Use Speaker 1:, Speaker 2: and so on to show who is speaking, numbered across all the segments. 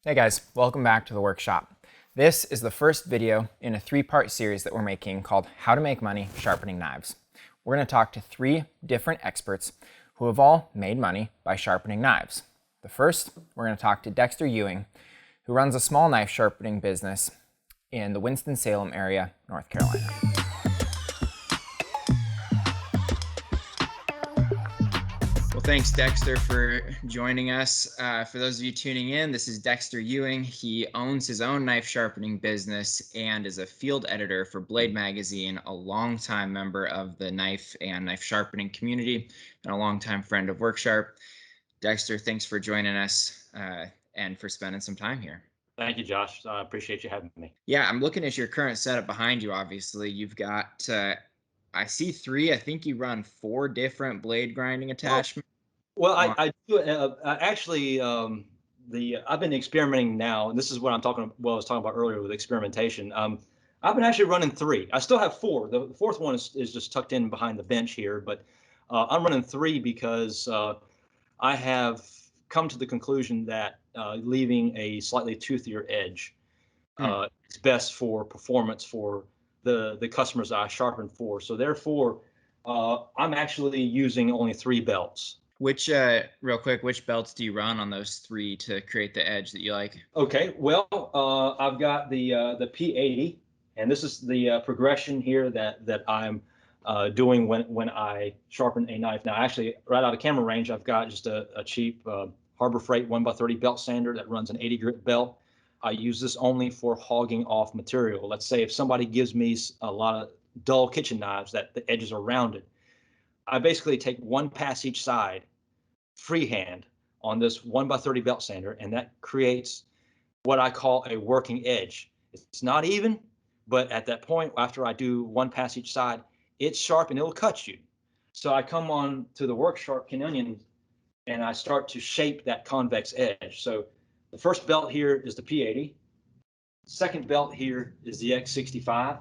Speaker 1: Hey guys, welcome back to the workshop. This is the first video in a three-part series that we're making called How to Make Money Sharpening Knives. We're going to talk to three different experts who have all made money by sharpening knives. The first, we're going to talk to Dexter Ewing, who runs a small knife sharpening business in the Winston Salem area, North Carolina. Well, thanks, Dexter, for joining us. For those of you tuning in, this is Dexter Ewing. He owns his own knife sharpening business and is a field editor for Blade Magazine, a longtime member of the knife and knife sharpening community, and a longtime friend of WorkSharp. Dexter, thanks for joining us and for spending some time here.
Speaker 2: Thank you, Josh. I appreciate you having me.
Speaker 1: Yeah, I'm looking at your current setup behind you, obviously. You've got, I see three, I think you run 4 different blade grinding attachments.
Speaker 2: Well, I do actually. I've been experimenting now, and this is what I'm talking. Well, I was talking about earlier with experimentation. I've been actually running 3. I still have 4. The fourth one is just tucked in behind the bench here, but I'm running 3 because I have come to the conclusion that leaving a slightly toothier edge is best for performance for the customers I sharpen for. So therefore, I'm actually using only 3 belts.
Speaker 1: Which, real quick, which belts do you run on those 3 to create the edge that you like?
Speaker 2: Okay, well, I've got the P80, and this is the progression here that I'm doing when I sharpen a knife. Now, actually, right out of camera range, I've got just a cheap Harbor Freight 1x30 belt sander that runs an 80 grit belt. I use this only for hogging off material. Let's say if somebody gives me a lot of dull kitchen knives that the edges are rounded, I basically take 1 pass each side freehand on this 1x30 belt sander, and that creates what I call a working edge. It's not even, but at that point, after I do 1 pass each side, it's sharp and it'll cut you. So I come on to the WorkSharp Canyon and I start to shape that convex edge. So the first belt here is the P80. Second belt here is the X65,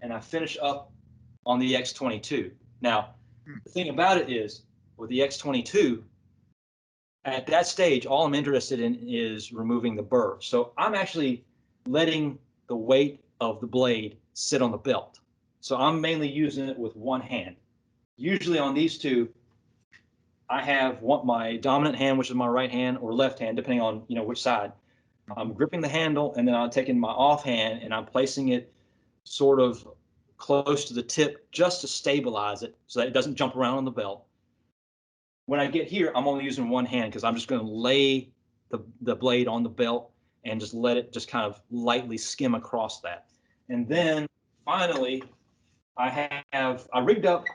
Speaker 2: and I finish up on the X22. Now, the thing about it is, with the X22, at that stage, all I'm interested in is removing the burr. So I'm actually letting the weight of the blade sit on the belt. So I'm mainly using it with one hand. Usually on these two, I have my dominant hand, which is my right hand, or left hand, depending on which side. I'm gripping the handle, and then I'm taking my off hand and I'm placing it sort of close to the tip just to stabilize it so that it doesn't jump around on the belt. When I get here, I'm only using one hand because I'm just going to lay the blade on the belt and just let it just kind of lightly skim across that. And then finally, I rigged up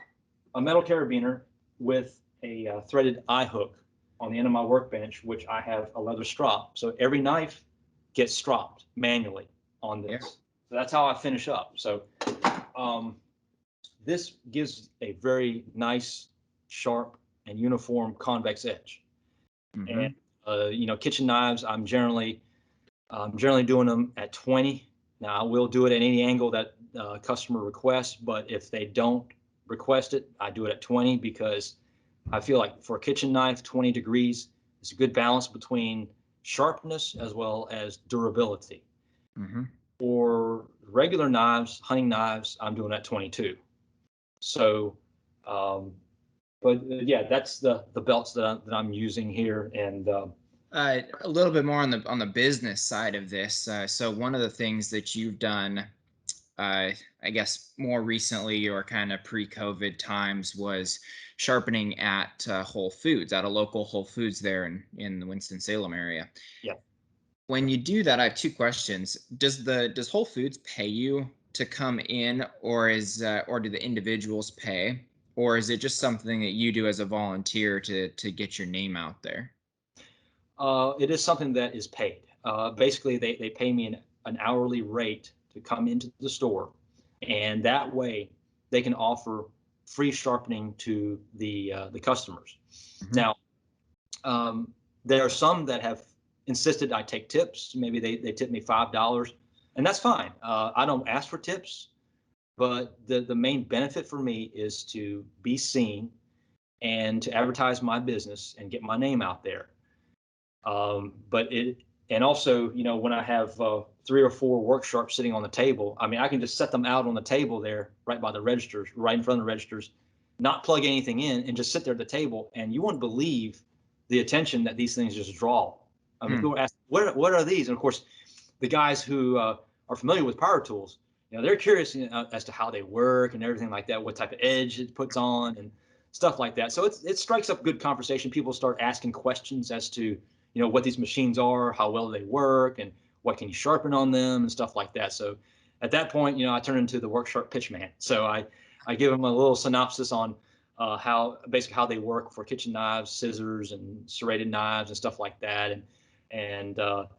Speaker 2: a metal carabiner with a threaded eye hook on the end of my workbench, which I have a leather strop. So every knife gets stropped manually on this. Yeah. So that's how I finish up. So this gives a very nice, sharp, and uniform convex edge. Mm-hmm. And kitchen knives, I'm generally doing them at 20. Now I will do it at any angle that customer requests, but if they don't request it, I do it at 20 because I feel like for a kitchen knife, 20 degrees is a good balance between sharpness as well as durability. Mm-hmm. For regular knives, hunting knives, I'm doing at 22. So, yeah, that's the belts that I'm using here, and
Speaker 1: a little bit more on the business side of this. So one of the things that you've done, I guess more recently or kind of pre-COVID times, was sharpening at Whole Foods, at a local Whole Foods there in the Winston-Salem area.
Speaker 2: Yeah.
Speaker 1: When you do that, I have 2 questions. Does Whole Foods pay you to come in, or do the individuals pay, or is it just something that you do as a volunteer to get your name out there?
Speaker 2: It is something that is paid. Basically, they pay me an hourly rate to come into the store, and that way they can offer free sharpening to the customers. Mm-hmm. Now, there are some that have insisted I take tips. Maybe they tip me $5, and that's fine. I don't ask for tips, but the main benefit for me is to be seen and to advertise my business and get my name out there. But And also, when I have 3 or 4 work sharps sitting on the table, I mean, I can just set them out on the table there, right by the registers, right in front of the registers, not plug anything in, and just sit there at the table. And you wouldn't believe the attention that these things just draw. I mean,
Speaker 1: Hmm.
Speaker 2: people ask, what are these? And of course, the guys who are familiar with power tools, they're curious as to how they work and everything like that, what type of edge it puts on and stuff like that. So it strikes up good conversation. People start asking questions as to what these machines are, how well they work, and what can you sharpen on them and stuff like that. So at that point, I turn into the work sharp pitch man. So I give them a little synopsis on basically how they work for kitchen knives, scissors, and serrated knives and stuff like that. And a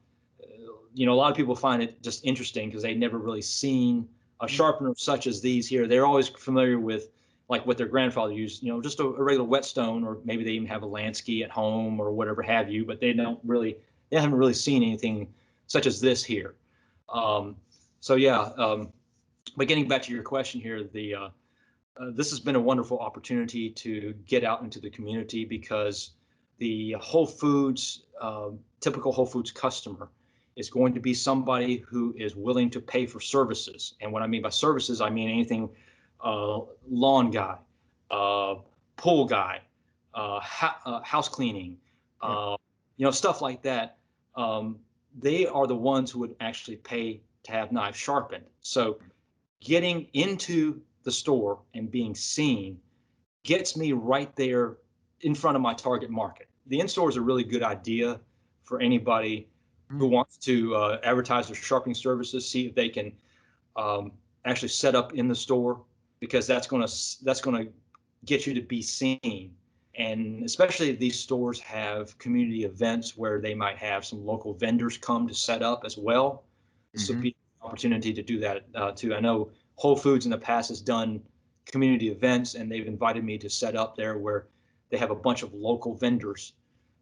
Speaker 2: lot of people find it just interesting because they've never really seen a sharpener such as these here. They're always familiar with like what their grandfather used, just a regular whetstone, or maybe they even have a Lansky at home or whatever have you, but they haven't really seen anything such as this here. So yeah, but getting back to your question here, this has been a wonderful opportunity to get out into the community because the Whole Foods, typical Whole Foods customer is going to be somebody who is willing to pay for services. And what I mean by services, I mean anything lawn guy, pool guy, house cleaning, stuff like that. They are the ones who would actually pay to have knives sharpened. So getting into the store and being seen gets me right there in front of my target market. The in-store is a really good idea for anybody who wants to advertise their sharpening services, see if they can actually set up in the store, because that's going to get you to be seen. And especially if these stores have community events where they might have some local vendors come to set up as well. This would be an opportunity to do that too. I know Whole Foods in the past has done community events, and they've invited me to set up there where they have a bunch of local vendors,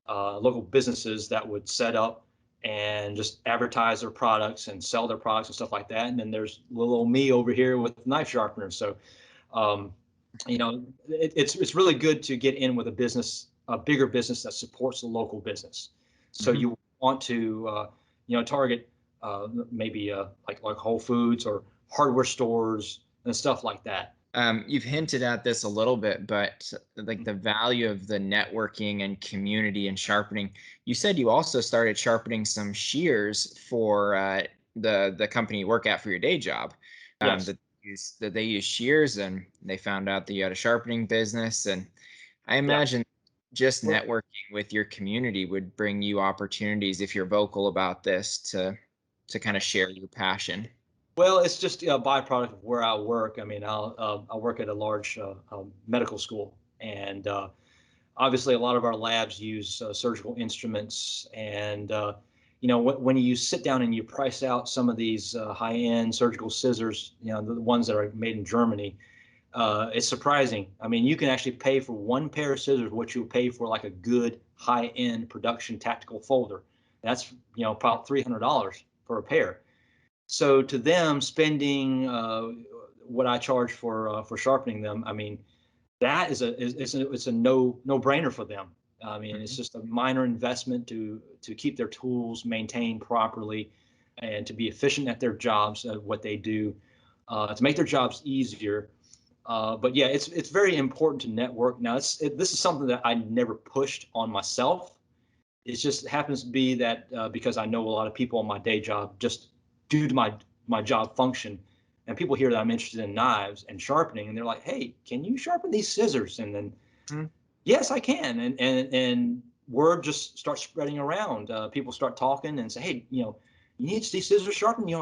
Speaker 2: local businesses that would set up and just advertise their products and sell their products and stuff like that. And then there's little old me over here with knife sharpeners. So, it's really good to get in with a bigger business that supports the local business. So you want to, target maybe like Whole Foods or hardware stores and stuff like that.
Speaker 1: You've hinted at this a little bit, but like the value of the networking and community and sharpening. You said you also started sharpening some shears for the company you work at for your day job.
Speaker 2: Yes.
Speaker 1: That they use shears, and they found out that you had a sharpening business. And I
Speaker 2: Yeah.
Speaker 1: imagine just
Speaker 2: Well,
Speaker 1: networking with your community would bring you opportunities if you're vocal about this to kind of share your passion.
Speaker 2: Well, it's just a byproduct of where I work. I mean, I work at a large medical school, and obviously a lot of our labs use surgical instruments. And when you sit down and you price out some of these high-end surgical scissors, the ones that are made in Germany, it's surprising. I mean, you can actually pay for one pair of scissors what you'll pay for like a good high-end production tactical folder. That's about $300 for a pair. So to them, spending what I charge for sharpening them, I mean, that it's a no brainer for them. I mean, it's just a minor investment to keep their tools maintained properly and to be efficient at their jobs, what they do, to make their jobs easier. But yeah, it's very important to network. Now, this is something that I never pushed on myself. It just happens to be that because I know a lot of people on my day job, just due to my job function, and people hear that I'm interested in knives and sharpening, and they're like, "Hey, can you sharpen these scissors?" And then, yes, I can. And word just starts spreading around. People start talking and say, "Hey, you need these scissors sharpened?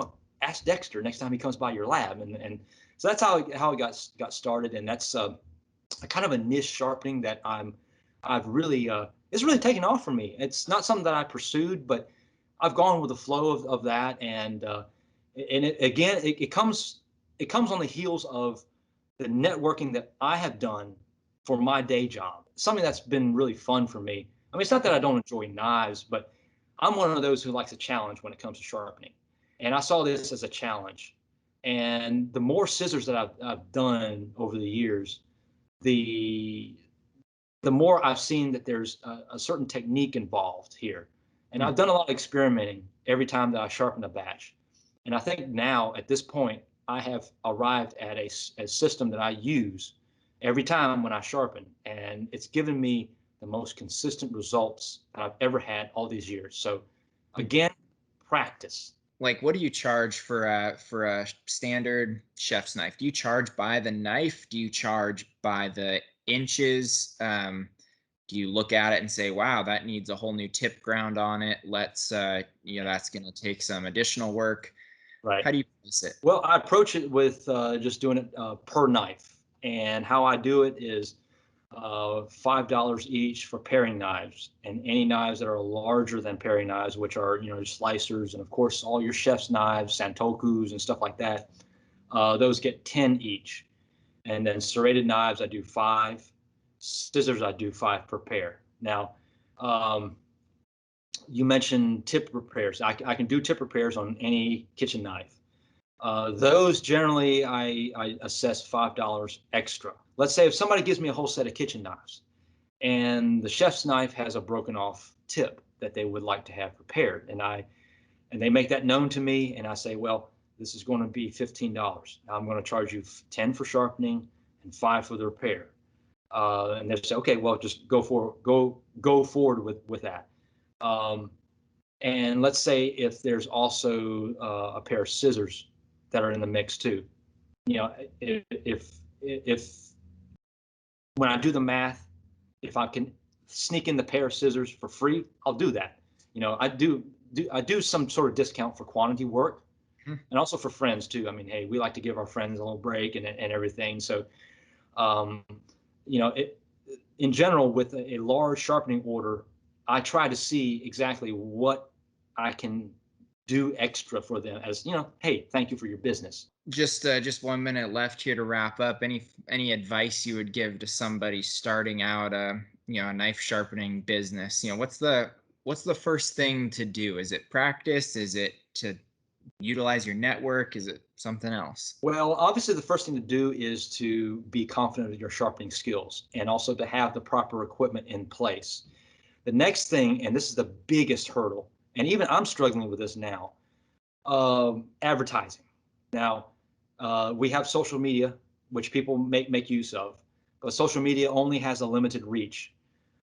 Speaker 2: Ask Dexter next time he comes by your lab." And so that's how it got started, and that's a kind of a niche sharpening that I've really it's really taken off for me. It's not something that I pursued, but I've gone with the flow of that, and it comes on the heels of the networking that I have done for my day job. Something that's been really fun for me. I mean, it's not that I don't enjoy knives, but I'm one of those who likes a challenge when it comes to sharpening, and I saw this as a challenge. And the more scissors that I've done over the years, the more I've seen that there's a certain technique involved here. And I've done a lot of experimenting every time that I sharpen a batch. And I think now at this point, I have arrived at a system that I use every time when I sharpen. And it's given me the most consistent results that I've ever had all these years. So again, practice.
Speaker 1: Like, what do you charge for a standard chef's knife? Do you charge by the knife? Do you charge by the inches? Do you look at it and say, wow, that needs a whole new tip ground on it? Let's, that's going to take some additional work.
Speaker 2: Right.
Speaker 1: How do you price it?
Speaker 2: Well, I approach it with just doing it per knife. And how I do it is $5 each for paring knives, and any knives that are larger than paring knives, which are, your slicers, and of course all your chef's knives, santokus and stuff like that. Those get 10 each. And then serrated knives, I do 5. Scissors, I do 5 per pair. Now, you mentioned tip repairs. I can do tip repairs on any kitchen knife. Those generally I assess $5 extra. Let's say if somebody gives me a whole set of kitchen knives and the chef's knife has a broken off tip that they would like to have repaired, and they make that known to me, and I say, well, this is going to be $15. I'm going to charge you 10 for sharpening and 5 for the repair. And they say, okay, well, just go forward with that. And let's say if there's also a pair of scissors that are in the mix too. If when I do the math, if I can sneak in the pair of scissors for free, I'll do that. I do some sort of discount for quantity work, and also for friends too. I mean, hey, we like to give our friends a little break and everything. So, in general, with a large sharpening order, I try to see exactly what I can do extra for them, as hey, thank you for your business.
Speaker 1: Just 1 minute left here to wrap up. Any advice you would give to somebody starting out a knife sharpening business? What's the first thing to do? Is it practice? Is it to utilize your network? Is it something else?
Speaker 2: Well, obviously, the first thing to do is to be confident of your sharpening skills, and also to have the proper equipment in place. The next thing, and this is the biggest hurdle, and even I'm struggling with this now, advertising. Now, we have social media, which people make use of, but social media only has a limited reach.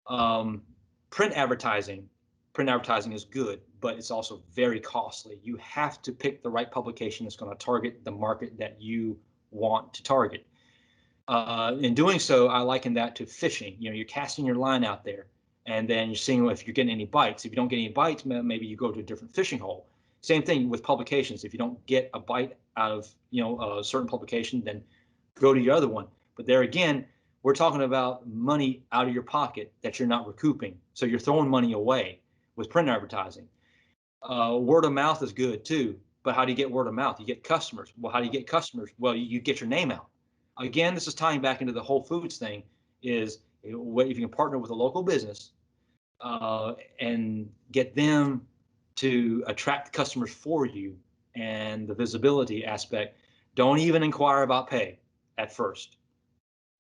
Speaker 2: Um, print advertising, print advertising is good, but it's also very costly. You have to pick the right publication that's going to target the market that you want to target. In doing so, I liken that to fishing. You're casting your line out there, and then you're seeing if you're getting any bites. If you don't get any bites, maybe you go to a different fishing hole. Same thing with publications. If you don't get a bite out of a certain publication, then go to your other one. But there again, we're talking about money out of your pocket that you're not recouping. So you're throwing money away with print advertising. Word of mouth is good too, but how do you get word of mouth? You get customers. Well, how do you get customers? Well, you get your name out. Again, this is tying back into the Whole Foods thing. Is if you can partner with a local business and get them to attract customers for you, and the visibility aspect, don't even inquire about pay at first.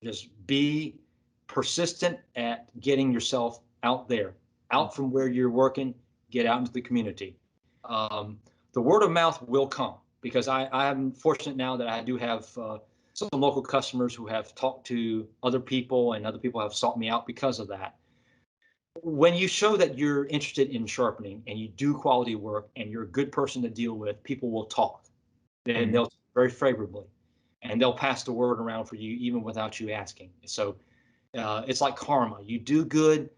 Speaker 2: Just be persistent at getting yourself out there, out from where you're working, get out into the community. The word of mouth will come, because I'm fortunate now that I do have some local customers who have talked to other people, and other people have sought me out because of that. When you show that you're interested in sharpening and you do quality work and you're a good person to deal with, people will talk, and they'll talk very favorably, and they'll pass the word around for you even without you asking. So it's like karma. You do good,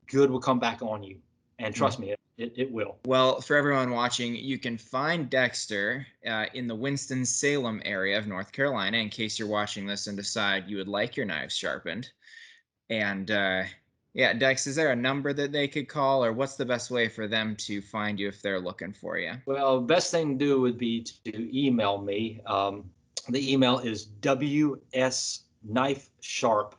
Speaker 2: good will come back on you. And trust me, it will.
Speaker 1: Well, for everyone watching, you can find Dexter in the Winston Salem area of North Carolina, in case you're watching this and decide you would like your knives sharpened. And yeah, Dex, is there a number that they could call, or what's the best way for them to find you if they're looking for you?
Speaker 2: Well, best thing to do would be to email me. The email is wsknifesharp.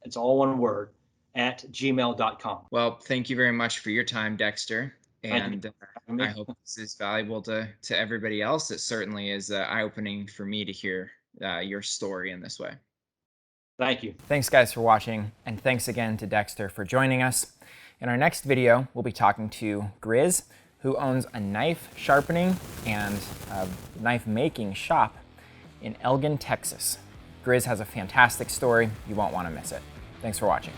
Speaker 2: It's all one word, at gmail.com.
Speaker 1: Well, thank you very much for your time, Dexter.
Speaker 2: Thank you.
Speaker 1: And I hope this is valuable to everybody else. It certainly is eye-opening for me to hear your story in this way.
Speaker 2: Thank you.
Speaker 3: Thanks, guys, for watching, and thanks again to Dexter for joining us. In our next video, we'll be talking to Grizz, who owns a knife sharpening and a knife making shop in Elgin, Texas. Grizz has a fantastic story. You won't want to miss it. Thanks for watching.